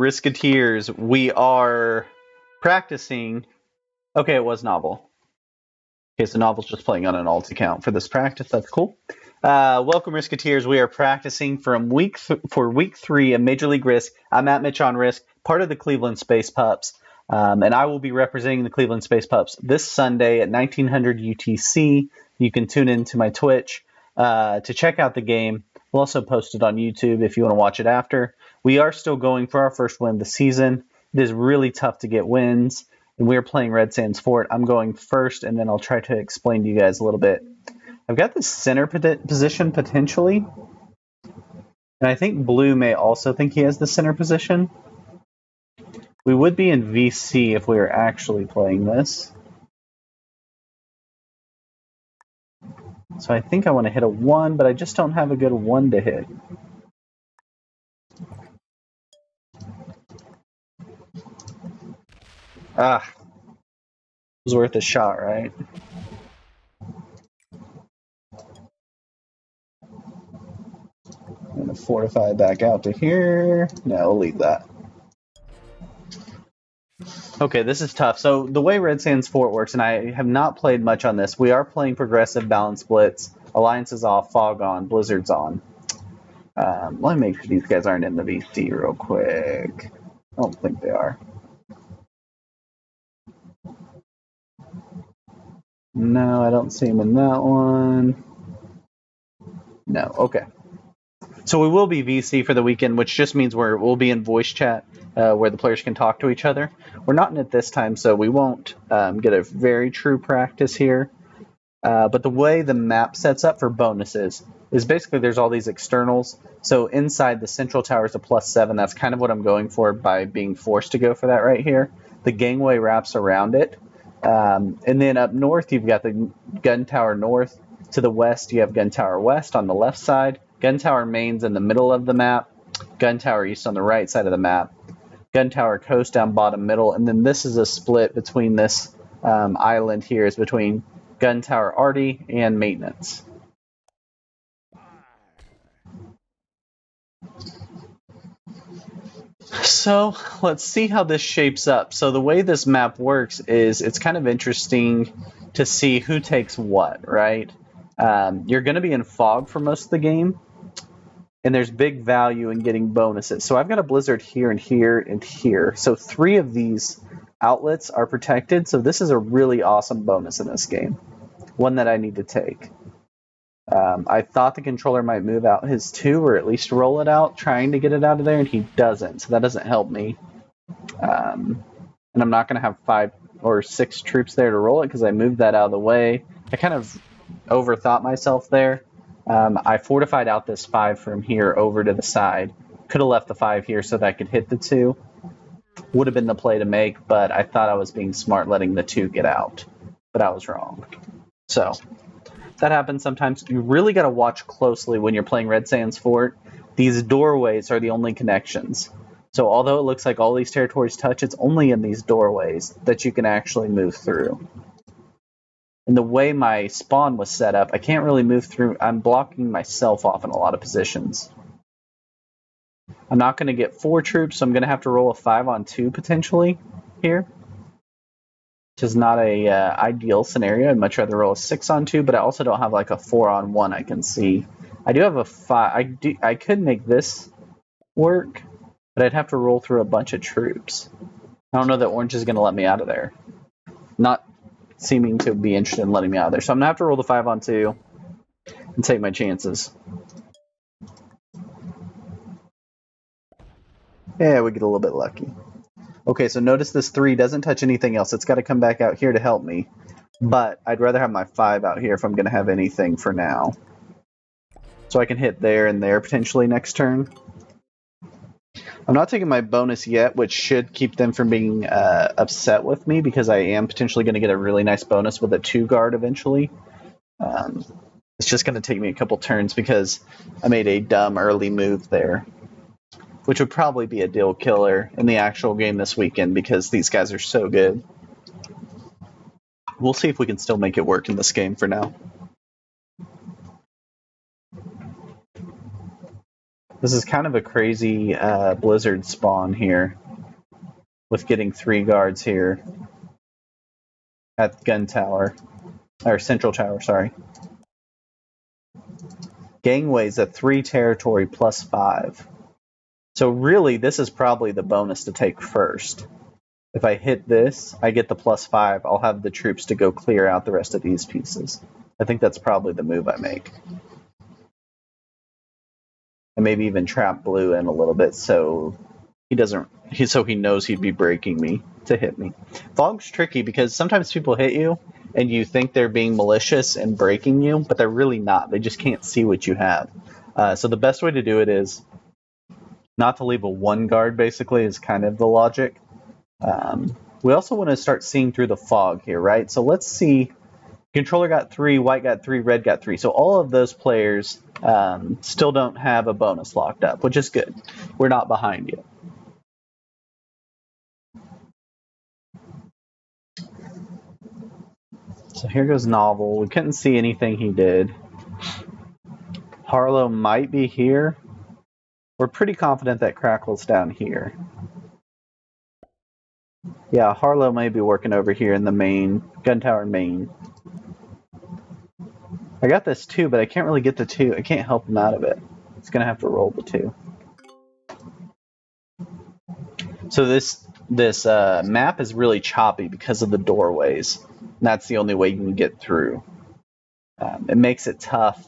Riskateers, we are practicing. Okay, it was Novel. Okay, so Novel's just playing on an alt account for this practice. That's cool. Welcome, Riskateers. We are practicing for week 3 of Major League Risk. I'm at Mitch on Risk, part of the Cleveland Space Pups, and I will be representing the Cleveland Space Pups this Sunday at 1900 UTC. You can tune into my Twitch to check out the game. We'll also post it on YouTube if you want to watch it after. We are still going for our first win of the season. It is really tough to get wins, and we are playing Red Sands Fort. I'm going first, and then I'll try to explain to you guys a little bit. I've got the center position potentially, and I think Blue may also think he has the center position. We would be in VC if we were actually playing this. So I think I want to hit a 1, but I just don't have a good 1 to hit. It was worth a shot, right? I'm going to fortify back out to here. No, we'll leave that. Okay, this is tough. So the way Red Sands Fort works, and I have not played much on this, we are playing progressive balance splits. Alliance is off, Fog on, Blizzard's on. Let me make sure these guys aren't in the VC real quick. I don't think they are. No, I don't see them in that one. No, okay. So we will be VC for the weekend, which just means we'll be in voice chat where the players can talk to each other. We're not in it this time, so we won't get a very true practice here. But the way the map sets up for bonuses is basically there's all these externals. So inside the central tower is a +7. That's kind of what I'm going for by being forced to go for that right here. The gangway wraps around it. And then up north, you've got the gun tower north. To the west, you have gun tower west on the left side. Gun tower main's in the middle of the map. Gun tower east on the right side of the map. Gun tower coast down bottom middle. And then this is a split between this island here is between gun tower arty and maintenance. So let's see how this shapes up. So the way this map works is it's kind of interesting to see who takes what, right? You're going to be in fog for most of the game, and there's big value in getting bonuses. So I've got a blizzard here and here and here. So 3 of these outlets are protected. So this is a really awesome bonus in this game, one that I need to take. I thought the controller might move out his 2 or at least roll it out, trying to get it out of there, and he doesn't. So that doesn't help me. And I'm not going to have 5 or 6 troops there to roll it because I moved that out of the way. I kind of overthought myself there. I fortified out this 5 from here over to the side. Could have left the 5 here so that I could hit the 2. Would have been the play to make, but I thought I was being smart letting the 2 get out. But I was wrong. So that happens sometimes. You really got to watch closely when you're playing Red Sands Fort. These doorways are the only connections. So although it looks like all these territories touch, it's only in these doorways that you can actually move through. And the way my spawn was set up, I can't really move through. I'm blocking myself off in a lot of positions. I'm not going to get 4 troops, so I'm going to have to roll a 5-on-2 potentially here, which is not a ideal scenario. I'd much rather roll a 6-on-2, but I also don't have like a 4-on-1 I can see. I do have a 5. I could make this work, but I'd have to roll through a bunch of troops. I don't know that orange is going to let me out of there. Not seeming to be interested in letting me out of there. So I'm going to have to roll the 5-on-2 and take my chances. Yeah, we get a little bit lucky. Okay, so notice this 3 doesn't touch anything else. It's got to come back out here to help me. But I'd rather have my 5 out here if I'm going to have anything for now. So I can hit there and there potentially next turn. I'm not taking my bonus yet, which should keep them from being upset with me because I am potentially going to get a really nice bonus with a 2 guard eventually. It's just going to take me a couple turns because I made a dumb early move there, which would probably be a deal killer in the actual game this weekend because these guys are so good. We'll see if we can still make it work in this game for now. This is kind of a crazy blizzard spawn here with getting 3 guards here at gun tower, or central tower, sorry. Gangway's a 3 territory plus 5. So really, this is probably the bonus to take first. If I hit this, I get the plus 5. I'll have the troops to go clear out the rest of these pieces. I think that's probably the move I make. And maybe even trap blue in a little bit so he knows he'd be breaking me to hit me. Fog's tricky because sometimes people hit you and you think they're being malicious and breaking you, but they're really not. They just can't see what you have. So the best way to do it is not to leave a 1 guard, basically, is kind of the logic. We also want to start seeing through the fog here, right? So let's see. Controller got 3, white got 3, red got 3. So all of those players still don't have a bonus locked up, which is good. We're not behind yet. So here goes Novel. We couldn't see anything he did. Harlow might be here. We're pretty confident that Crackle's down here. Yeah, Harlow may be working over here in the main, gun tower main. I got this 2, but I can't really get the 2. I can't help him out of it. He's going to have to roll the 2. So this map is really choppy because of the doorways. And that's the only way you can get through. It makes it tough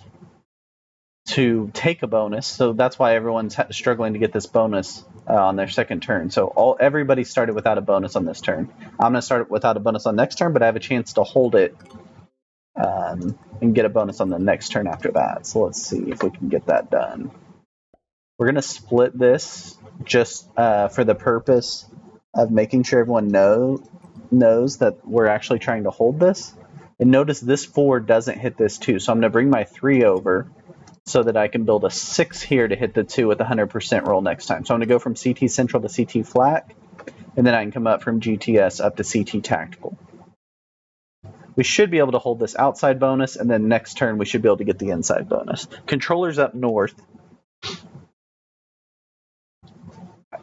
to take a bonus, so that's why everyone's struggling to get this bonus on their second turn. So everybody started without a bonus on this turn. I'm going to start without a bonus on next turn, but I have a chance to hold it and get a bonus on the next turn after that. So let's see if we can get that done. We're going to split this just for the purpose of making sure everyone knows that we're actually trying to hold this. And notice this 4 doesn't hit this 2, so I'm going to bring my 3 over so that I can build a 6 here to hit the 2 with a 100% roll next time. So I'm going to go from CT Central to CT Flak, and then I can come up from GTS up to CT Tactical. We should be able to hold this outside bonus, and then next turn we should be able to get the inside bonus. Controller's up north.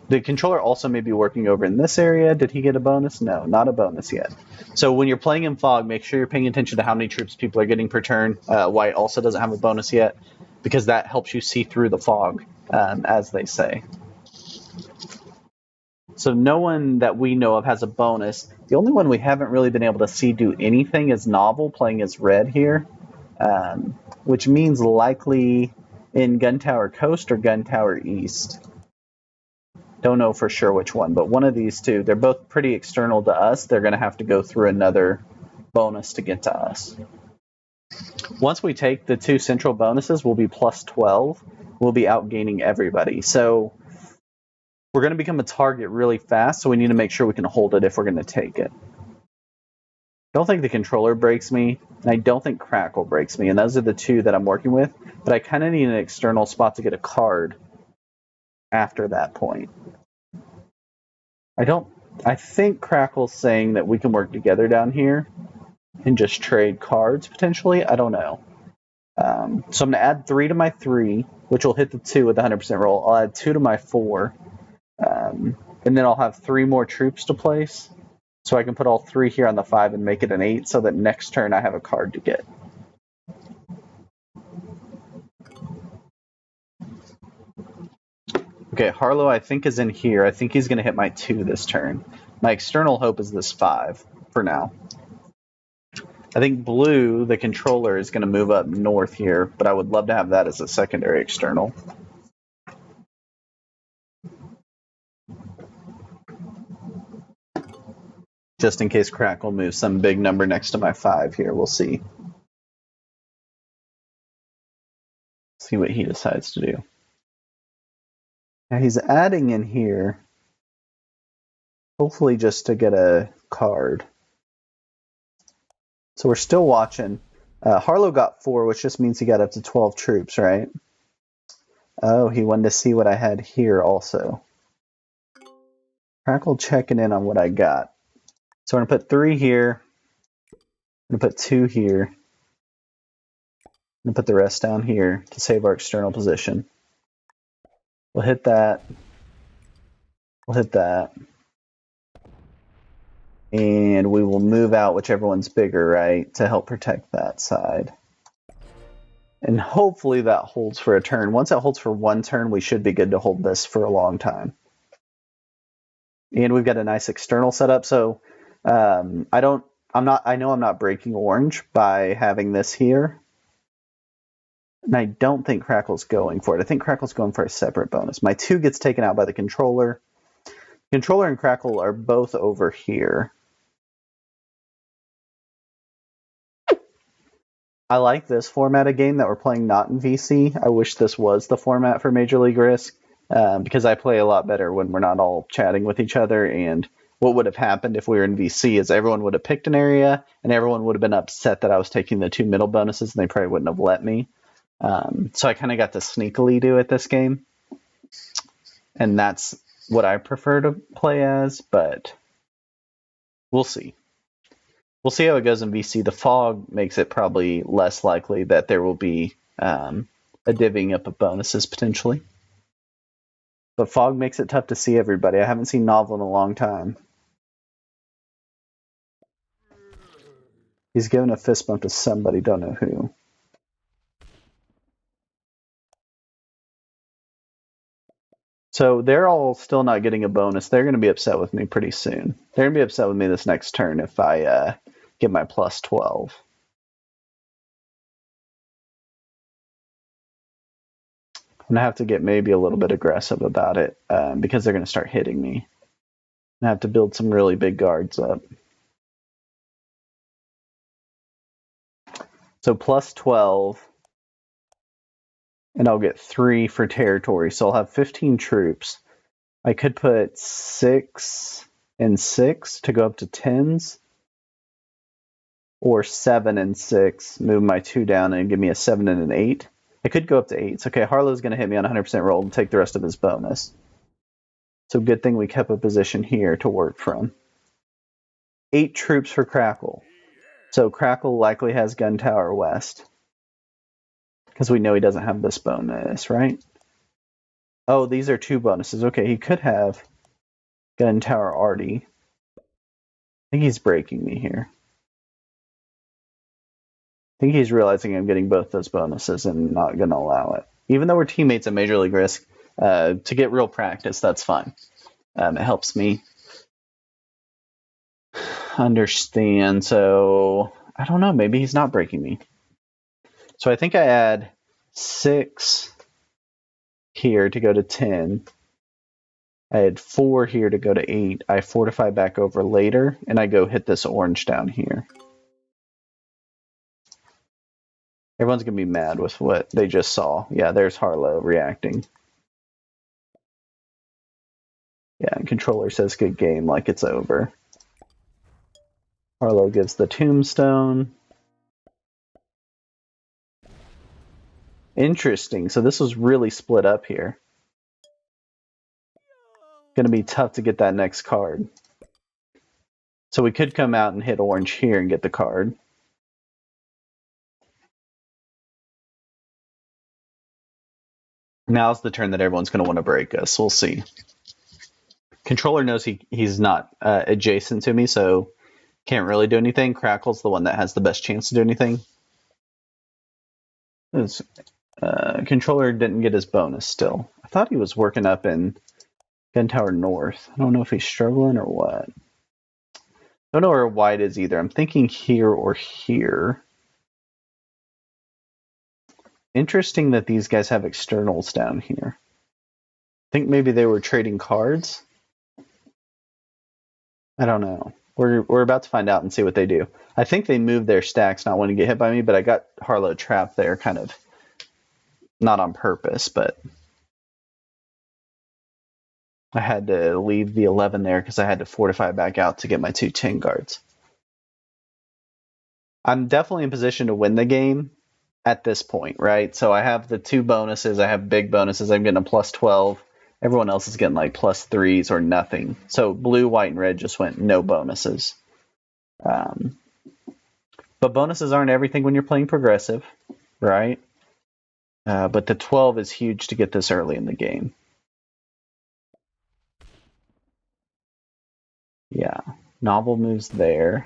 The controller also may be working over in this area. Did he get a bonus? No, not a bonus yet. So when you're playing in Fog, make sure you're paying attention to how many troops people are getting per turn. White also doesn't have a bonus yet, because that helps you see through the fog, as they say. So no one that we know of has a bonus. The only one we haven't really been able to see do anything is Novel, playing as red here, which means likely in Gun Tower Coast or Gun Tower East. Don't know for sure which one, but one of these two. They're both pretty external to us. They're going to have to go through another bonus to get to us. Once we take the 2 central bonuses, we'll be plus 12. We'll be outgaining everybody. So we're going to become a target really fast, so we need to make sure we can hold it if we're going to take it. I don't think the controller breaks me, and I don't think Crackle breaks me, and those are the 2 that I'm working with, but I kind of need an external spot to get a card after that point. I think Crackle's saying that we can work together down here and just trade cards, potentially. I don't know. So I'm going to add 3 to my 3, which will hit the 2 with 100% roll. I'll add 2 to my 4, and then I'll have 3 more troops to place. So I can put all 3 here on the 5 and make it an 8, so that next turn I have a card to get. Okay, Harlow I think is in here. I think he's going to hit my 2 this turn. My external hope is this 5 for now. I think blue, the controller, is going to move up north here, but I would love to have that as a secondary external. Just in case Crackle moves some big number next to my 5 here. We'll see. See what he decides to do. Now he's adding in here, hopefully just to get a card. So we're still watching. Harlow got 4, which just means he got up to 12 troops, right? Oh, he wanted to see what I had here also. Crackle checking in on what I got. So I'm going to put 3 here. I'm going to put 2 here. I'm going to put the rest down here to save our external position. We'll hit that. We'll hit that. And we will move out whichever one's bigger, right, to help protect that side. And hopefully that holds for a turn. Once it holds for one turn, we should be good to hold this for a long time. And we've got a nice external setup, so I know I'm not breaking orange by having this here. And I don't think Crackle's going for it. I think Crackle's going for a separate bonus. My 2 gets taken out by the controller. Controller and Crackle are both over here. I like this format of game that we're playing not in VC. I wish this was the format for Major League Risk, because I play a lot better when we're not all chatting with each other. And what would have happened if we were in VC is everyone would have picked an area, and everyone would have been upset that I was taking the 2 middle bonuses, and they probably wouldn't have let me. So I kind of got to sneakily do it this game. And that's what I prefer to play as, but we'll see. We'll see how it goes in VC. The fog makes it probably less likely that there will be a divvying up of bonuses potentially. But fog makes it tough to see everybody. I haven't seen Novel in a long time. He's given a fist bump to somebody, don't know who. So they're all still not getting a bonus. They're going to be upset with me pretty soon. They're going to be upset with me this next turn if I get my plus 12. I'm going to have to get maybe a little bit aggressive about it because they're going to start hitting me. I have to build some really big guards up. So plus 12. And I'll get 3 for territory. So I'll have 15 troops. I could put 6 and 6 to go up to 10s. Or 7 and 6, move my 2 down and give me a 7 and an 8. I could go up to 8s. Okay, Harlow's going to hit me on 100% roll and take the rest of his bonus. So good thing we kept a position here to work from. 8 troops for Crackle. So Crackle likely has Gun Tower West. Because we know he doesn't have this bonus, right? Oh, these are 2 bonuses. Okay, he could have Gun Tower Arty. I think he's breaking me here. I think he's realizing I'm getting both those bonuses and not going to allow it. Even though we're teammates at Major League Risk, to get real practice, that's fine. It helps me understand. So, I don't know. Maybe he's not breaking me. So I think I add 6 here to go to 10. I had 4 here to go to 8. I fortify back over later, and I go hit this orange down here. Everyone's going to be mad with what they just saw. Yeah, there's Harlow reacting. Yeah, and controller says good game like it's over. Harlow gives the tombstone. Interesting. So this was really split up here. Going to be tough to get that next card. So we could come out and hit orange here and get the card. Now's the turn that everyone's going to want to break us. We'll see. Controller knows he's not adjacent to me, so can't really do anything. Crackle's the one that has the best chance to do anything. Controller didn't get his bonus still. I thought he was working up in Gun Tower North. I don't know if he's struggling or what. I don't know where white is either. I'm thinking here or here. Interesting that these guys have externals down here. I think maybe they were trading cards. I don't know. We're about to find out and see what they do. I think they moved their stacks, not wanting to get hit by me, but I got Harlow trapped there, kind of not on purpose, but I had to leave the 11 there because I had to fortify back out to get my 2 10 guards. I'm definitely in position to win the game at this point, right? So I have the 2 bonuses. I have big bonuses. I'm getting a plus 12. Everyone else is getting like plus 3s or nothing. So blue, white, and red just went no bonuses. But bonuses aren't everything when you're playing progressive, right? But the 12 is huge to get this early in the game. Yeah. Novel moves there.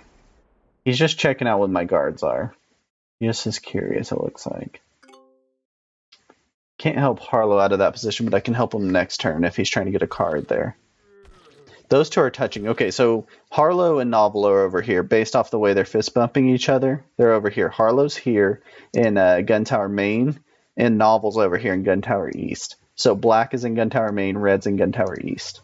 He's just checking out what my guards are. He just is curious, it looks like. Can't help Harlow out of that position, but I can help him next turn if he's trying to get a card there. Those two are touching. Okay, so Harlow and Novel are over here. Based off the way they're fist bumping each other, they're over here. Harlow's here in Gun Tower Main, and Novel's over here in Gun Tower East. So black is in Gun Tower Main, red's in Gun Tower East.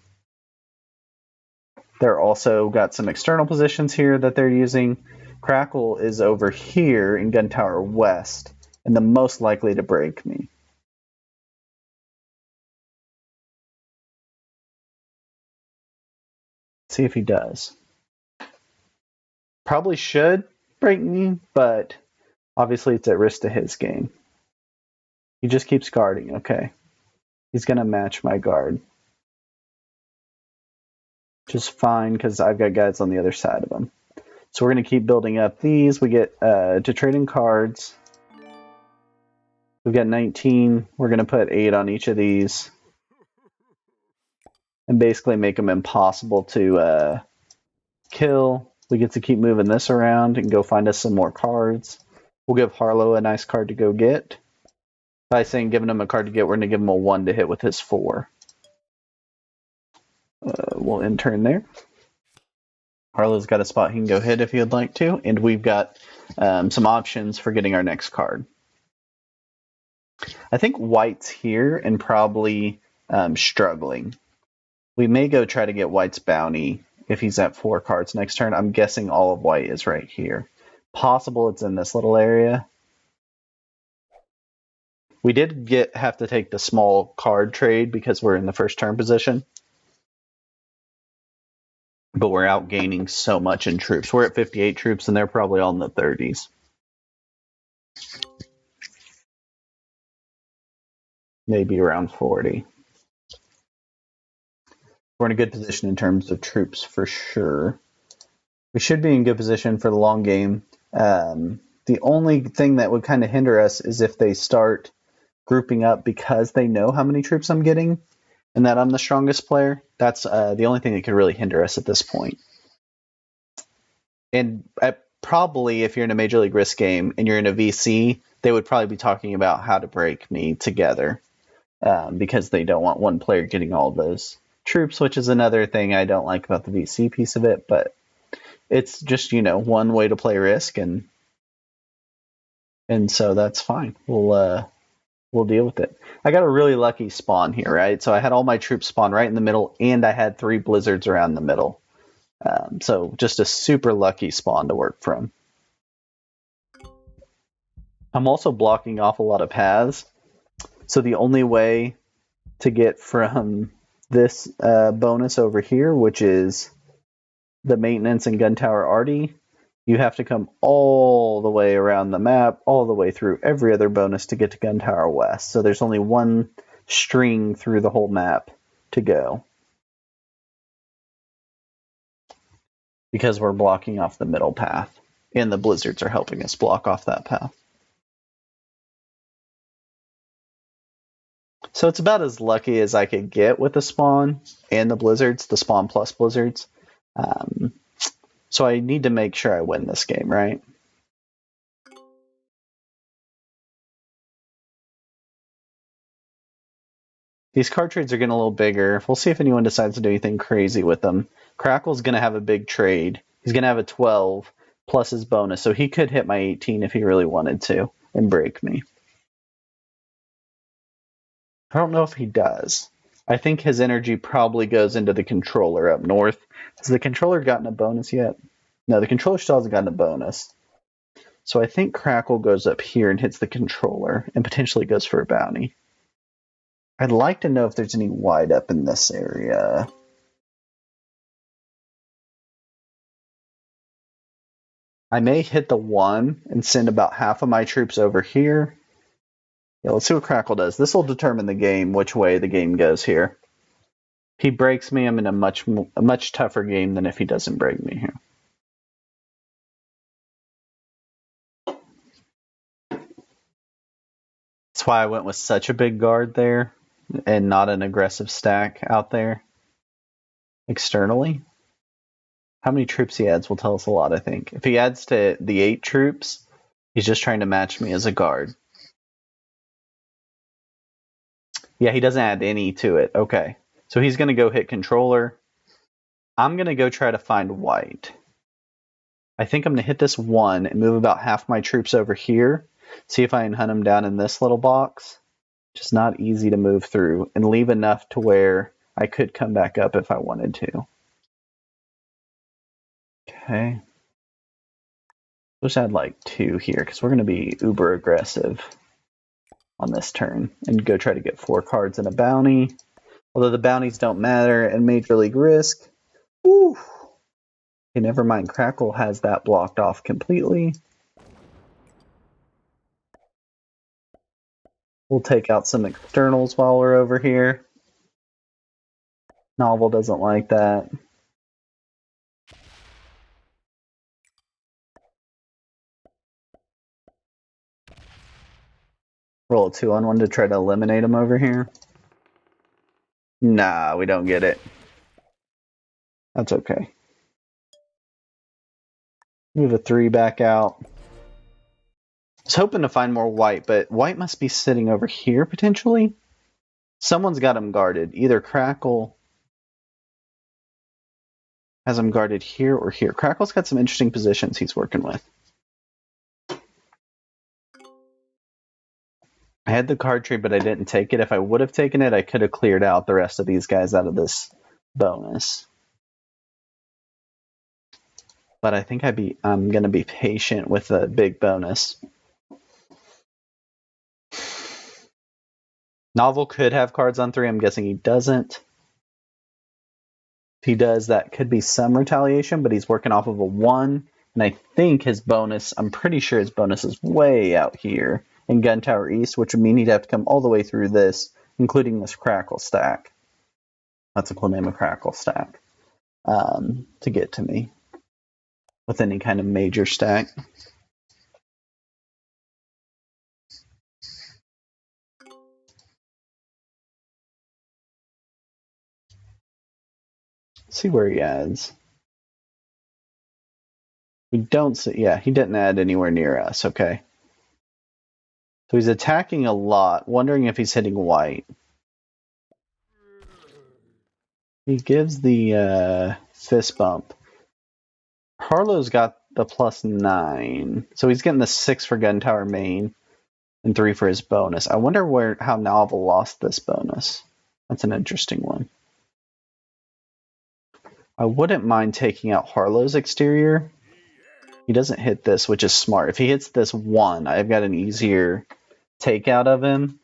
They're also got some external positions here that they're using. Crackle is over here in Gun Tower West, and the most likely to break me. See if he does. Probably should break me, but obviously it's at risk to his game. He just keeps guarding. Okay. He's going to match my guard. Just fine, because I've got guys on the other side of him. So we're going to keep building up these. We get to trade in cards. We've got 19. We're going to put 8 on each of these. And basically make them impossible to kill. We get to keep moving this around and go find us some more cards. We'll give Harlow a nice card to go get. By saying giving him a card to get, we're going to give him a 1 to hit with his 4. We'll end turn there. Harlow's got a spot he can go hit if he would like to, and we've got some options for getting our next card. I think White's here and probably struggling. We may go try to get White's bounty if he's at 4 cards next turn. I'm guessing all of White is right here. Possible it's in this little area. We did have to take the small card trade because we're in the first turn position. But we're outgaining so much in troops. We're at 58 troops, and they're probably all in the 30s. Maybe around 40. We're in a good position in terms of troops for sure. We should be in good position for the long game. The only thing that would kind of hinder us is if they start grouping up because they know how many troops I'm getting and that I'm the strongest player. That's the only thing that could really hinder us at this point. And probably if you're in a Major League Risk game and you're in a VC, they would probably be talking about how to break me together because they don't want one player getting all those troops, which is another thing I don't like about the VC piece of it. But it's just, one way to play Risk, and so that's fine. We'll deal with it. I got a really lucky spawn here, right? So I had all my troops spawn right in the middle, and I had 3 blizzards around the middle. So just a super lucky spawn to work from. I'm also blocking off a lot of paths. So the only way to get from this bonus over here, which is the maintenance and gun tower arty, you have to come all the way around the map, all the way through every other bonus to get to Gun Tower West. So there's only one string through the whole map to go. Because we're blocking off the middle path. And the blizzards are helping us block off that path. So it's about as lucky as I could get with the spawn and the blizzards, the spawn plus blizzards. So I need to make sure I win this game, right? These card trades are getting a little bigger. We'll see if anyone decides to do anything crazy with them. Crackle's going to have a big trade. He's going to have a 12 plus his bonus, so he could hit my 18 if he really wanted to and break me. I don't know if he does. I think his energy probably goes into the controller up north. Has the controller gotten a bonus yet? No, the controller still hasn't gotten a bonus. So I think Crackle goes up here and hits the controller and potentially goes for a bounty. I'd like to know if there's any white up in this area. I may hit the 1 and send about half of my troops over here. Yeah, let's see what Crackle does. This will determine the game, which way the game goes here. If he breaks me, I'm in a much tougher game than if he doesn't break me here. That's why I went with such a big guard there and not an aggressive stack out there externally. How many troops he adds will tell us a lot, I think. If he adds to the 8 troops, he's just trying to match me as a guard. Yeah, he doesn't add any to it. Okay. So he's going to go hit controller. I'm going to go try to find white. I think I'm going to hit this 1 and move about half my troops over here. See if I can hunt him down in this little box. Just not easy to move through. And leave enough to where I could come back up if I wanted to. Okay. Let's add like 2 here because we're going to be uber aggressive on this turn and go try to get 4 cards and a bounty. Although the bounties don't matter in Major League Risk. Woo. Okay, never mind. Crackle has that blocked off completely. We'll take out some externals while we're over here. Novel doesn't like that. Roll a 2-on-1 to try to eliminate him over here. Nah, we don't get it. That's okay. Move a 3 back out. I was hoping to find more white, but white must be sitting over here potentially. Someone's got him guarded. Either Crackle has him guarded here or here. Crackle's got some interesting positions he's working with. I had the card trade, but I didn't take it. If I would have taken it, I could have cleared out the rest of these guys out of this bonus. But I think I'm going to be patient with a big bonus. Novel could have cards on 3. I'm guessing he doesn't. If he does, that could be some retaliation, but he's working off of a 1. And I think his bonus, I'm pretty sure his bonus is way out here in Gun Tower East, which would mean he'd have to come all the way through this, including this Crackle stack. That's a cool name, a Crackle stack, to get to me with any kind of major stack. Let's see where he adds. We don't see, yeah, he didn't add anywhere near us, okay. So he's attacking a lot, wondering if he's hitting white. He gives the fist bump. Harlow's got the +9, so he's getting the 6 for Gun Tower main and 3 for his bonus. I wonder how Novel lost this bonus. That's an interesting one. I wouldn't mind taking out Harlow's exterior. He doesn't hit this, which is smart. If he hits this 1, I've got an easier takeout of him.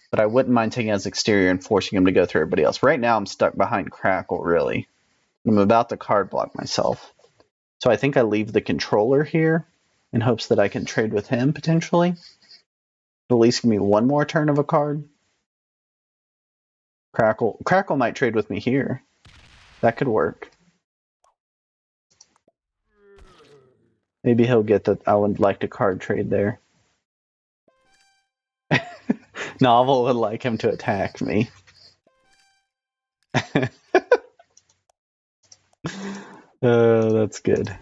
But I wouldn't mind taking out his exterior and forcing him to go through everybody else. Right now, I'm stuck behind Crackle, really. I'm about to card block myself. So I think I leave the controller here in hopes that I can trade with him, potentially. At least give me 1 more turn of a card. Crackle might trade with me here. That could work. Maybe he'll get that. I would like to card trade there. Novel would like him to attack me. That's good.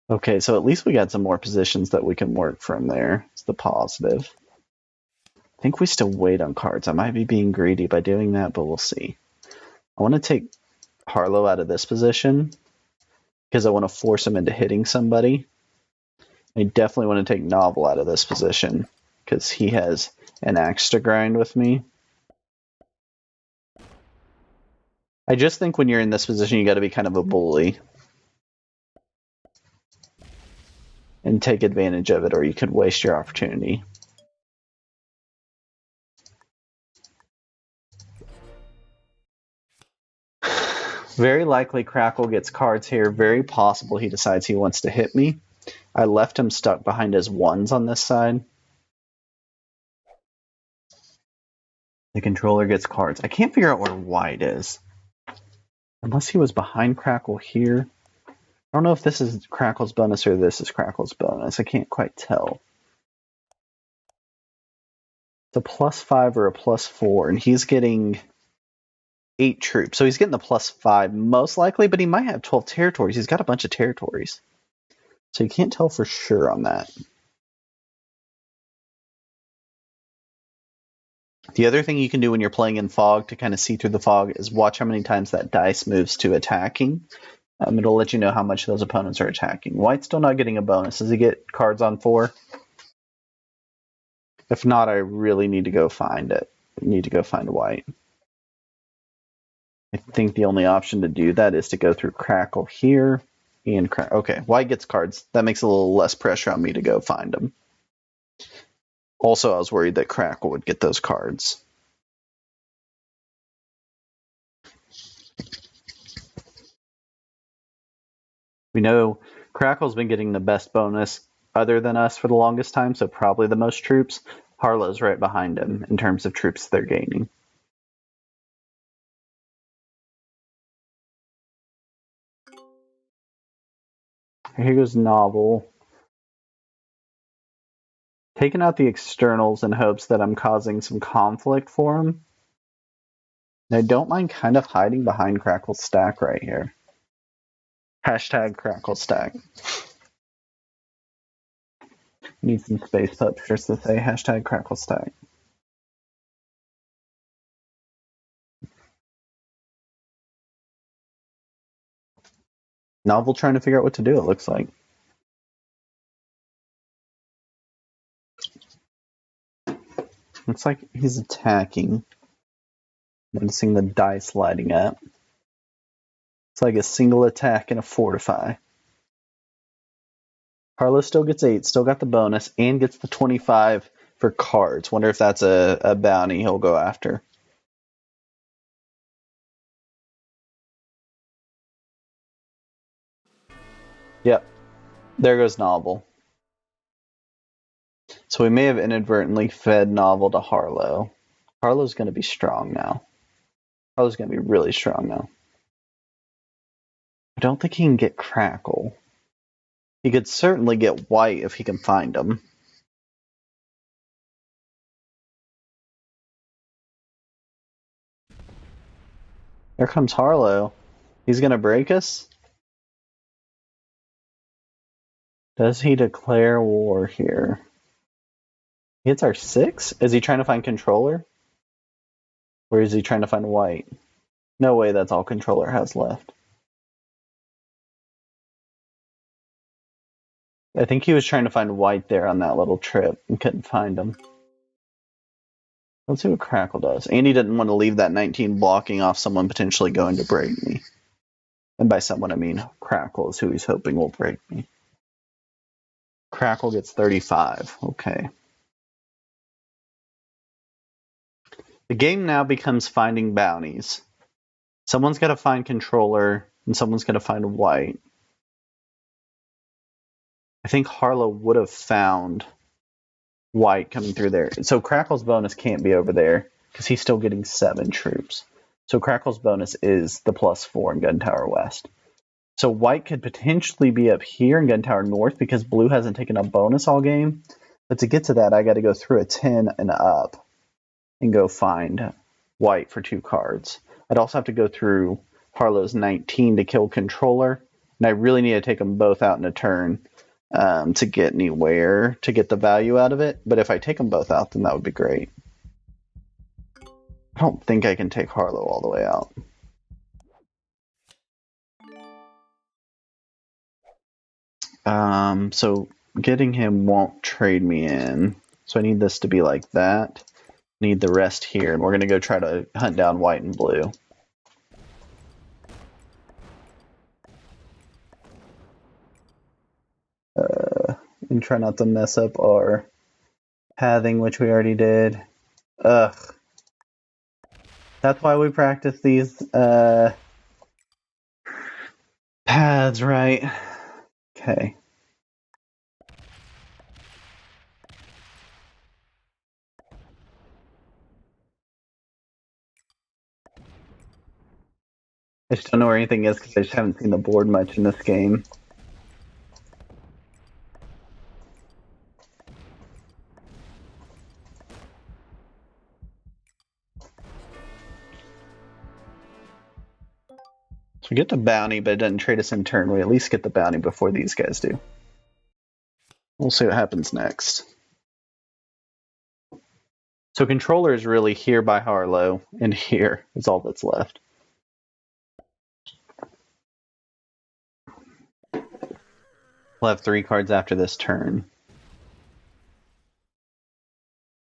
Okay, so at least we got some more positions that we can work from there. It's the positive. I think we still wait on cards. I might be being greedy by doing that, but we'll see. I want to take Harlow out of this position because I want to force him into hitting somebody. I definitely want to take Novel out of this position because he has an axe to grind with me. I just think when you're in this position, you got to be kind of a bully and take advantage of it, or you could waste your opportunity. Very likely Crackle gets cards here. Very possible he decides he wants to hit me. I left him stuck behind his 1s on this side. The controller gets cards. I can't figure out where white is. Unless he was behind Crackle here. I don't know if this is Crackle's bonus or this is Crackle's bonus. I can't quite tell. It's a +5 or a +4, and he's getting 8 troops. So he's getting the +5 most likely, but he might have 12 territories. He's got a bunch of territories. So you can't tell for sure on that. The other thing you can do when you're playing in fog to kind of see through the fog is watch how many times that dice moves to attacking. It'll let you know how much those opponents are attacking. White's still not getting a bonus. Does he get cards on 4? If not, I really need to go find it. I need to go find White. I think the only option to do that is to go through Crackle here and okay, White gets cards. That makes a little less pressure on me to go find them. Also, I was worried that Crackle would get those cards. We know Crackle's been getting the best bonus other than us for the longest time, so probably the most troops. Harlow's right behind him in terms of troops they're gaining. Here goes Novel. Taking out the externals in hopes that I'm causing some conflict for him. And I don't mind kind of hiding behind Crackle's stack right here. Hashtag Crackle stack. Need some Space Pups just to say hashtag Crackle stack. Novel trying to figure out what to do, it looks like. Looks like he's attacking. Noticing the dice lighting up. It's like a single attack and a fortify. Harlow still gets 8, still got the bonus, and gets the 25 for cards. Wonder if that's a bounty he'll go after. Yep. There goes Novel. So we may have inadvertently fed Novel to Harlow. Harlow's going to be strong now. Harlow's going to be really strong now. I don't think he can get Crackle. He could certainly get White if he can find him. There comes Harlow. He's going to break us? Does he declare war here? He hits our 6? Is he trying to find Controller? Or is he trying to find White? No way, that's all Controller has left. I think he was trying to find White there on that little trip and couldn't find him. Let's see what Crackle does. Andy didn't want to leave that 19 blocking off someone potentially going to break me. And by someone, I mean Crackle is who he's hoping will break me. Crackle gets 35. Okay. The game now becomes finding bounties. Someone's got to find Controller, and someone's got to find White. I think Harlow would have found White coming through there. So Crackle's bonus can't be over there, because he's still getting 7 troops. So Crackle's bonus is the +4 in Gun Tower West. So White could potentially be up here in Gun Tower North, because Blue hasn't taken a bonus all game. But to get to that, I got to go through a 10 and up and go find White for 2 cards. I'd also have to go through Harlow's 19 to kill Controller, and I really need to take them both out in a turn to get anywhere to get the value out of it. But if I take them both out, then that would be great. I don't think I can take Harlow all the way out. So getting him won't trade me in. So I need this to be like that. Need the rest here, and we're going to go try to hunt down White and Blue. And try not to mess up our pathing, which we already did. Ugh. That's why we practice these paths, right? Okay. I just don't know where anything is because I just haven't seen the board much in this game. So we get the bounty, but it doesn't trade us in turn. We at least get the bounty before these guys do. We'll see what happens next. So controller is really here by Harlow, and here is all that's left. We'll have 3 cards after this turn.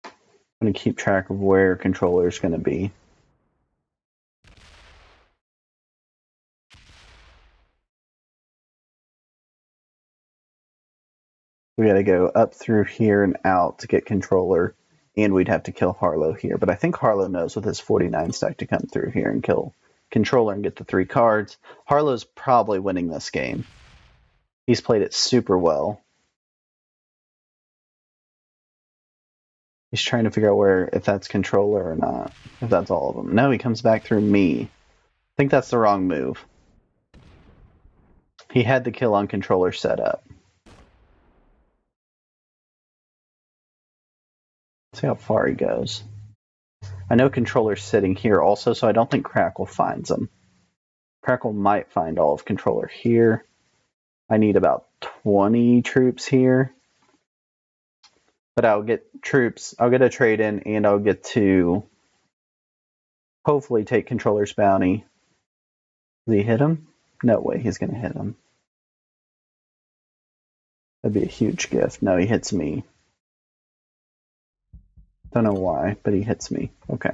I'm going to keep track of where controller is going to be. We got to go up through here and out to get controller, and we'd have to kill Harlow here. But I think Harlow knows with his 49 stack to come through here and kill controller and get the 3 cards. Harlow's probably winning this game. He's played it super well. He's trying to figure out where, if that's controller or not, if that's all of them. No, he comes back through me. I think that's the wrong move. He had the kill on controller set up. See how far he goes. I know controller's sitting here also, so I don't think Crackle finds him. Crackle might find all of controller here. I need about 20 troops here. But I'll get troops, I'll get a trade in, and I'll get to hopefully take controller's bounty. Did he hit him? No way he's going to hit him. That'd be a huge gift. No, he hits me. Don't know why, but he hits me. Okay.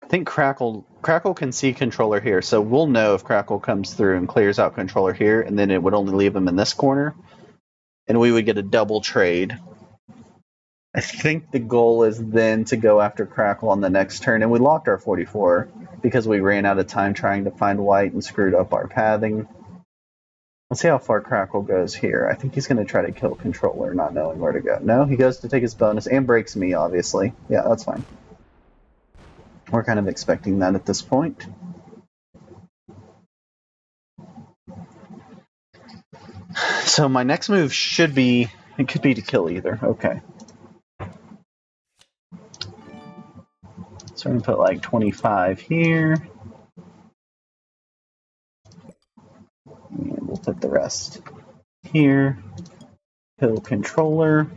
I think Crackle can see controller here, so we'll know if Crackle comes through and clears out controller here, and then it would only leave him in this corner, and we would get a double trade. I think the goal is then to go after Crackle on the next turn, and we locked our 44 because we ran out of time trying to find white and screwed up our pathing. Let's see how far Crackle goes here. I think he's going to try to kill controller, not knowing where to go. No, he goes to take his bonus and breaks me, obviously. Yeah, that's fine. We're kind of expecting that at this point. So my next move should be, it could be to kill either. Okay. So I'm going to put like 25 here. And we'll put the rest here. Kill controller.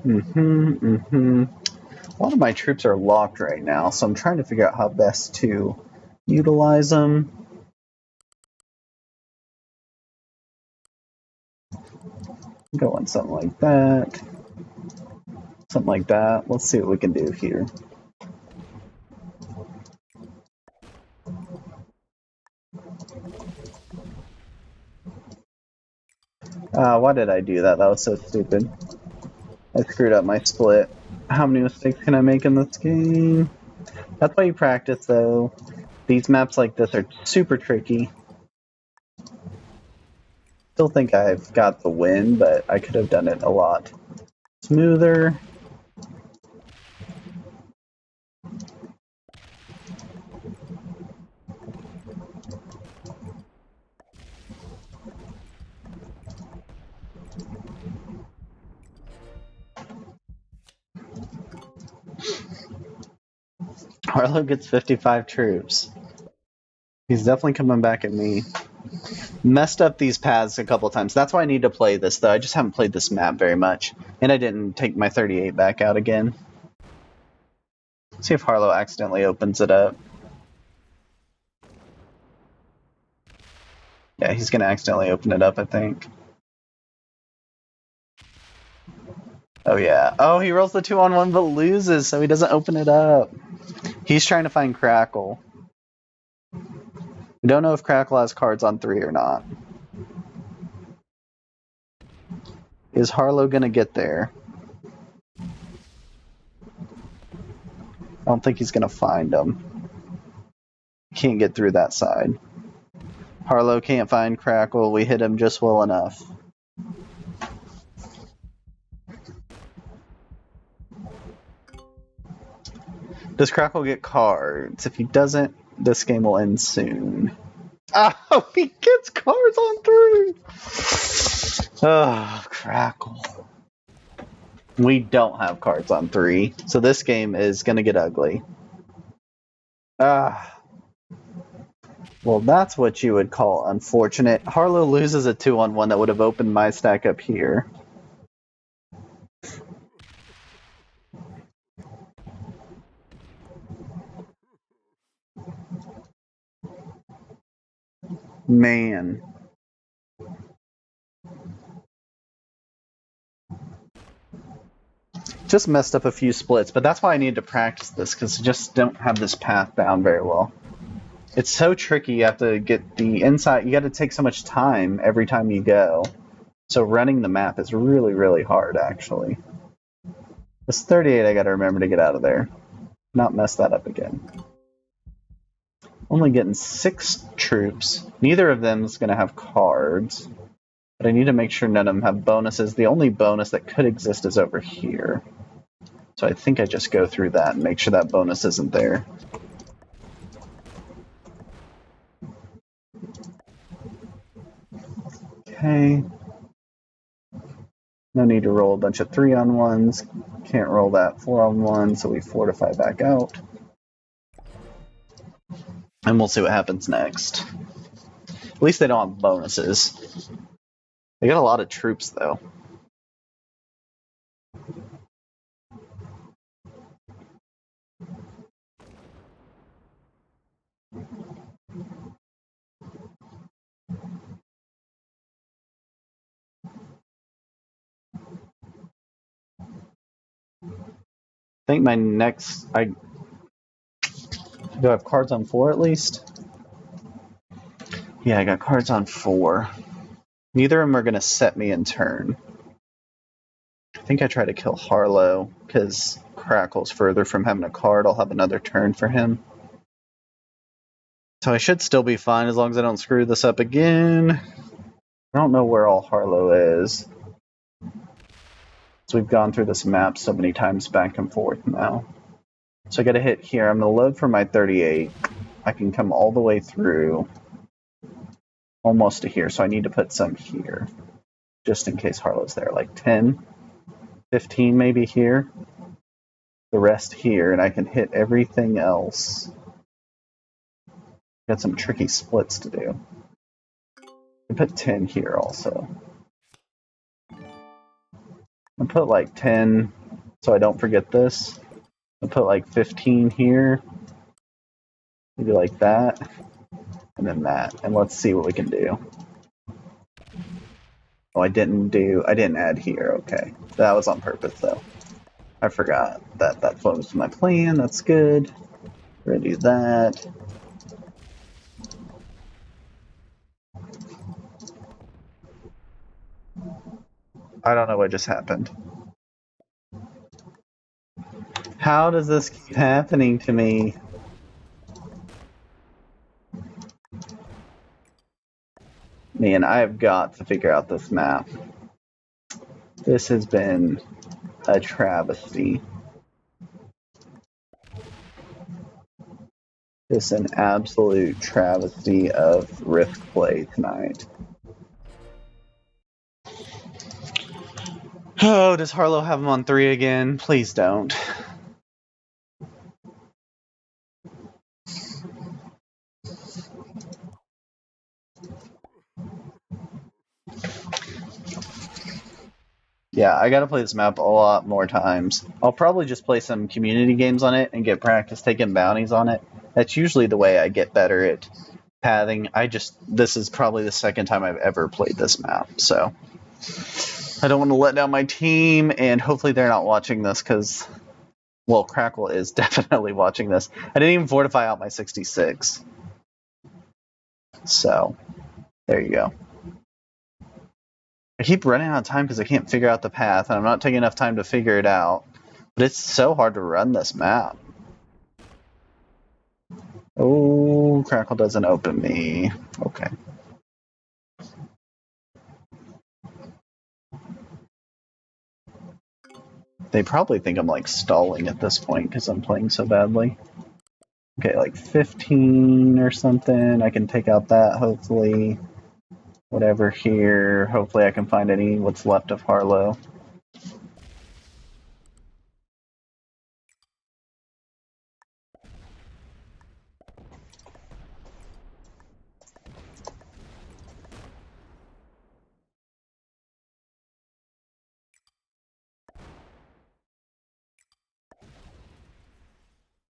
A lot of my troops are locked right now, so I'm trying to figure out how best to utilize them. Go on something like that. Something like that. Let's see what we can do here. Why did I do that? That was so stupid. I screwed up my split. How many mistakes can I make in this game? That's why you practice, though. These maps like this are super tricky. Still think I've got the win, but I could have done it a lot smoother. Harlow gets 55 troops. He's definitely coming back at me. Messed up these paths a couple times. That's why I need to play this, though. I just haven't played this map very much. And I didn't take my 38 back out again. See if Harlow accidentally opens it up. Yeah, he's going to accidentally open it up, I think. Oh, yeah. Oh, he rolls the 2-on-1 but loses, so he doesn't open it up. He's trying to find Crackle. We don't know if Crackle has cards on 3 or not. Is Harlow going to get there? I don't think he's going to find him. Can't get through that side. Harlow can't find Crackle. We hit him just well enough. Does Crackle get cards? If he doesn't, this game will end soon. Oh, he gets cards on 3! Oh, Crackle. We don't have cards on 3, so this game is going to get ugly. Well, that's what you would call unfortunate. Harlow loses a 2-on-1 that would have opened my stack up here. Man. Just messed up a few splits, but that's why I need to practice this, because I just don't have this path down very well. It's so tricky. You have to get the inside. You got to take so much time every time you go. So running the map is really, really hard, actually. This 38, I got to remember to get out of there. Not mess that up again. Only getting 6 troops. Neither of them is going to have cards. But I need to make sure none of them have bonuses. The only bonus that could exist is over here. So I think I just go through that and make sure that bonus isn't there. Okay. No need to roll a bunch of 3-on-1s. Can't roll that 4-on-1, so we fortify back out. And we'll see what happens next. At least they don't have bonuses. They got a lot of troops, though. I think my next... Do I have cards on 4 at least? Yeah, I got cards on 4. Neither of them are going to set me in turn. I think I try to kill Harlow, because Crackle's further from having a card. I'll have another turn for him. So I should still be fine as long as I don't screw this up again. I don't know where all Harlow is. So we've gone through this map so many times back and forth now. So I gotta hit here. I'm gonna load for my 38. I can come all the way through almost to here, so I need to put some here. Just in case Harlow's there. Like 10, 15 maybe here. The rest here, and I can hit everything else. Got some tricky splits to do. I put 10 here also. I'll put like 10 so I don't forget this. I'll put like 15 here. Maybe like that. And then that. And let's see what we can do. Oh, I didn't add here. Okay. That was on purpose though. I forgot that flows to my plan. That's good. We're gonna do that. I don't know what just happened. How does this keep happening to me? Man, I have got to figure out this map. This has been a travesty. It's an absolute travesty of Rift play tonight. Oh, does Harlow have him on 3 again? Please don't. Yeah, I gotta play this map a lot more times. I'll probably just play some community games on it and get practice taking bounties on it. That's usually the way I get better at pathing. This is probably the second time I've ever played this map, so I don't want to let down my team, and hopefully they're not watching this because, well, Crackle is definitely watching this. I didn't even fortify out my 66. So, there you go. I keep running out of time because I can't figure out the path, and I'm not taking enough time to figure it out. But it's so hard to run this map. Oh, Crackle doesn't open me. Okay. They probably think I'm like stalling at this point because I'm playing so badly. Okay, like 15 or something. I can take out that, hopefully. Whatever here. Hopefully I can find what's left of Harlow.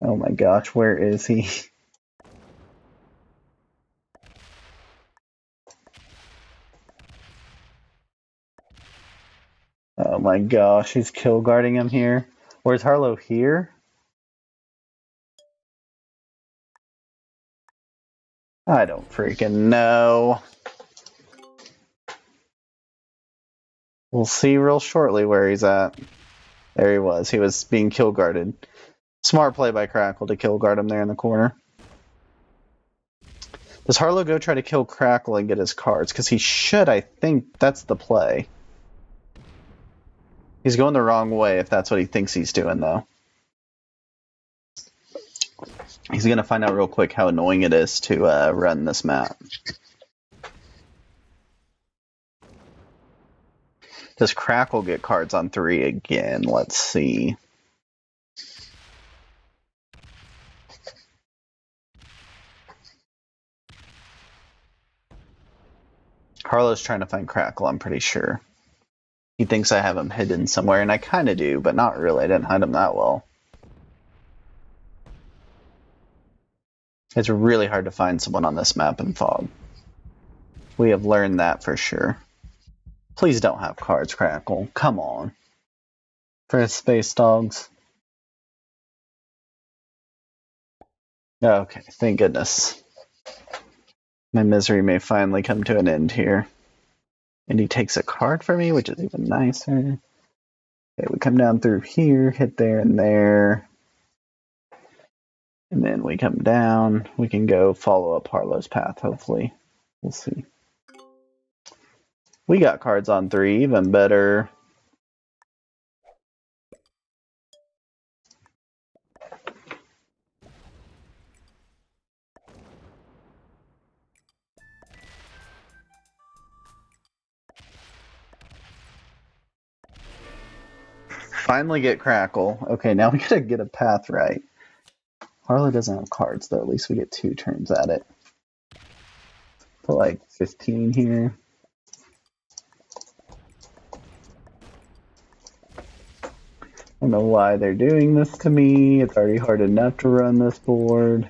Oh my gosh, where is he? Oh my gosh, he's kill guarding him here. Where's Harlow here? I don't freaking know. We'll see real shortly where he's at. There he was. He was being kill guarded. Smart play by Crackle to kill guard him there in the corner. Does Harlow go try to kill Crackle and get his cards? Because he should, I think that's the play. He's going the wrong way if that's what he thinks he's doing, though. He's going to find out real quick how annoying it is to run this map. Does Crackle get cards on 3 again? Let's see. Harlow's trying to find Crackle, I'm pretty sure. He thinks I have him hidden somewhere, and I kind of do, but not really. I didn't hide him that well. It's really hard to find someone on this map in Fog. We have learned that for sure. Please don't have cards, Crackle. Come on. For Space Dogs. Okay, thank goodness. My misery may finally come to an end here. And he takes a card for me, which is even nicer. Okay, we come down through here, hit there and there. And then we come down. We can go follow up Harlow's path, hopefully. We'll see. We got cards on 3, even better. Finally get Crackle. Okay, now we gotta get a path right. Harlow doesn't have cards, though. At least we get 2 turns at it. Put like 15 here. I don't know why they're doing this to me. It's already hard enough to run this board.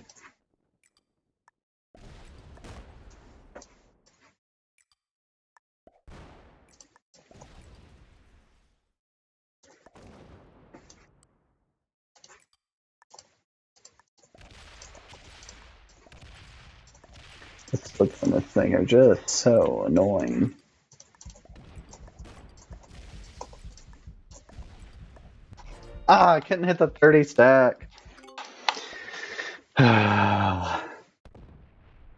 The splits on this thing are just so annoying. I couldn't hit the 30 stack. At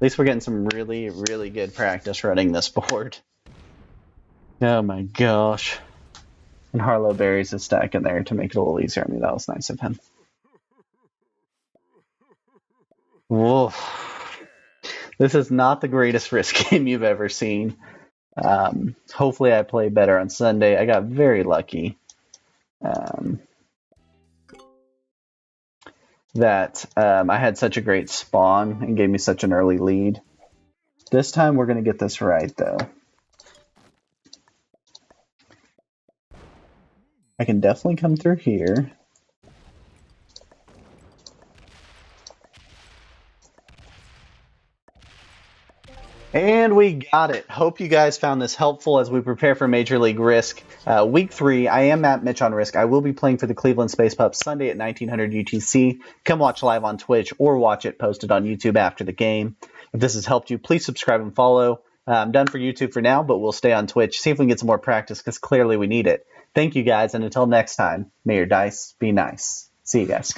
least we're getting some really, really good practice running this board. Oh my gosh. And Harlow buries a stack in there to make it a little easier. I mean, that was nice of him. Woof. This is not the greatest risk game you've ever seen. Hopefully I play better on Sunday. I got very lucky that I had such a great spawn and gave me such an early lead. This time we're going to get this right, though. I can definitely come through here. And we got it. Hope you guys found this helpful as we prepare for Major League Risk. Week 3, I am Matt Mitch on Risk. I will be playing for the Cleveland Space Pups Sunday at 1900 UTC. Come watch live on Twitch or watch it posted on YouTube after the game. If this has helped you, please subscribe and follow. I'm done for YouTube for now, but we'll stay on Twitch, see if we can get some more practice, because clearly we need it. Thank you guys, and until next time, may your dice be nice. See you guys.